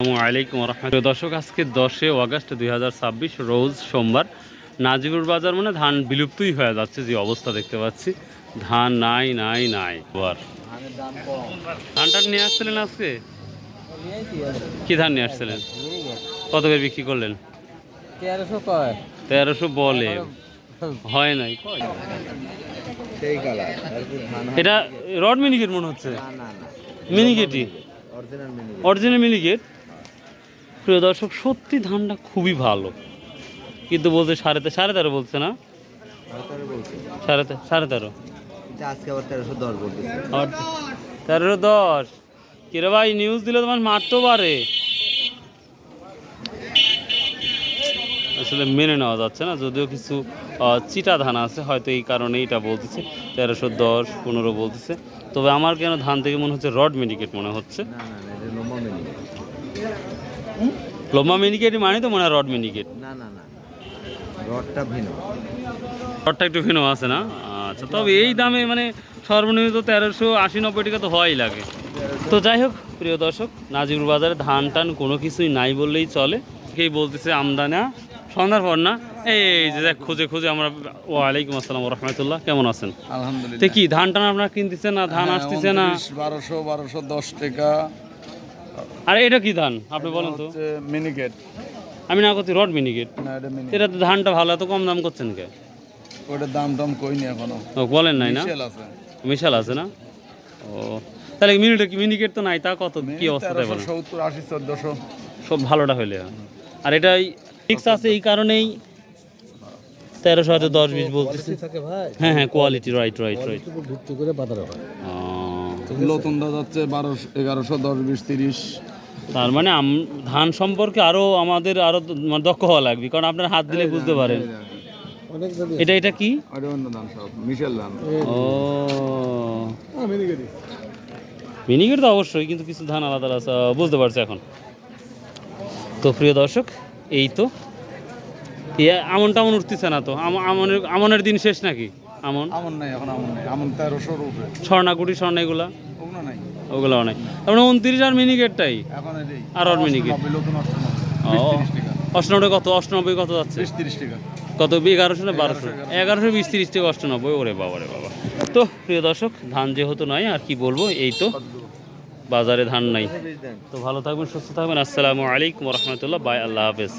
আসসালামু আলাইকুম রহমতুল্লাহ। দর্শক, আজকে 10 আগস্ট 2026 রোজ সোমবার। নাজিপুর বাজার মানে ধান বিলুপ্তই হয়ে যাচ্ছে, যে অবস্থা দেখতে পাচ্ছি। ধান নাই নাই নাই। ধানটা নিয়ে আসছিলেন আজকে? কি ধান নিয়ে আসছিলেন? কত করে বিক্রি করলেন? 1300 বলে হয় নাই। এটা রড মিনিকেট মনে হচ্ছে। মিনিকেটই অরিজিনাল মিনিকেট। প্রিয় দর্শক, সত্যি ধানটা খুবই ভালো, কিন্তু বলছে 13.5 বলছে না? 13.5 আজকে আবার 1310 বলতেছে। 1310 কিরে ভাই, নিউজ দিলে তোমার মারতেও পারে। আসলে মেনে নেওয়া যাচ্ছে না, যদিও কিছু চিটা ধান আছে, হয়তো এই কারণেই এটা বলতেছে 1310 15 বলতেছে। তবে আমার কেন ধান থেকে মনে হচ্ছে রড মিনিকেট মনে হচ্ছে। না না না, এটা লম্বা মিনিকেট। লম্বা মিনিকেট মানে তো মনে হয় রড মিনিকেট। না না না, রডটা ভিন্ন। রডটা একটু ভিন্ন আছে না? আচ্ছা, তবে এই দামে মানে সর্বনিম্ন তো 1380-90 টাকা তো হওয়াই লাগে। তো যাই হোক প্রিয় দর্শক, নাজিপুর বাজারে ধান টান কোনো কিছুই নাই বললেই চলে। কেই বলতেছে আমদানা সন্ধ্যার পর না। এই যে দেখ, খুঁজে খুঁজে আমরা। ওয়ালাইকুম আসসালাম রহমতুল্লাহ, কেমন আছেন? আলহামদুলিল্লাহ। তো কি ধান টান আপনার কিনতেছে না? ধান আসতেছে না? 1210 টাকা। আর এটা কি ধান আপনি বলেন তো? মিনিকেট। আমি না করছি রড মিনিকেট। না, এটা মিনিকেট। এটা তো ধানটা ভালো, এত কম দাম করছেন কে? ওটার দাম টাম কইনি এখনো। ও বলেন নাই না? মিশেল আছে। মিশাল আছে না? ও তাহলে মিনিকেট তো নাই, তা কত কি অবস্থা? 1370 80 1400 সব ভালোটা হইলে হয়। আর এটাই ফিক্স আছে, এই কারণেই 1310-20 বলতেছে। হ্যাঁ হ্যাঁ, কোয়ালিটি রাইট। নতুন দাম যাচ্ছে 1110 20 30। তার মানে ধান সম্পর্কে আমাদের আরো মানে দক্ষ হওয়া লাগবে, কারণ আপনার হাত দিলে বুঝতে পারেন। এটা কি? আর অন্য দাম সব মিশেল দাম। ও মিনিকেট তো অবশ্যই, কিন্তু কিছু ধান আলাদা আছে, বুঝতে পারছি এখন। তো প্রিয় দর্শক, এই তো আমন টামন উঠতেছে না তো? আমনের দিন শেষ নাকি? আমন নাই, এখন আমন নাই। আমন 1300 এর উপরে। স্বর্ণাকুটি স্বর্ণ এগুলা ওগুলো নাই। ওগুলাও নাই। তারপরে 29 আর মিনিকেটটাই এখন এই আর ওর মিনিকেট। নতুন 29 টাকা। 98 কত? 98 কত যাচ্ছে? 30 টাকা। কত? 1100 না 1200? 1100 20 30 টাকা 98। ওরে বাবা রে বাবা। তো প্রিয় দর্শক, ধান যেহেতু নয় আর কি বলবো, এই তো বাজারে ধান নাই। তো ভালো থাকবেন, সুস্থ থাকবেন। আসসালামু আলাইকুম রহমতুল্লাহ। বাই, আল্লাহ হাফেজ।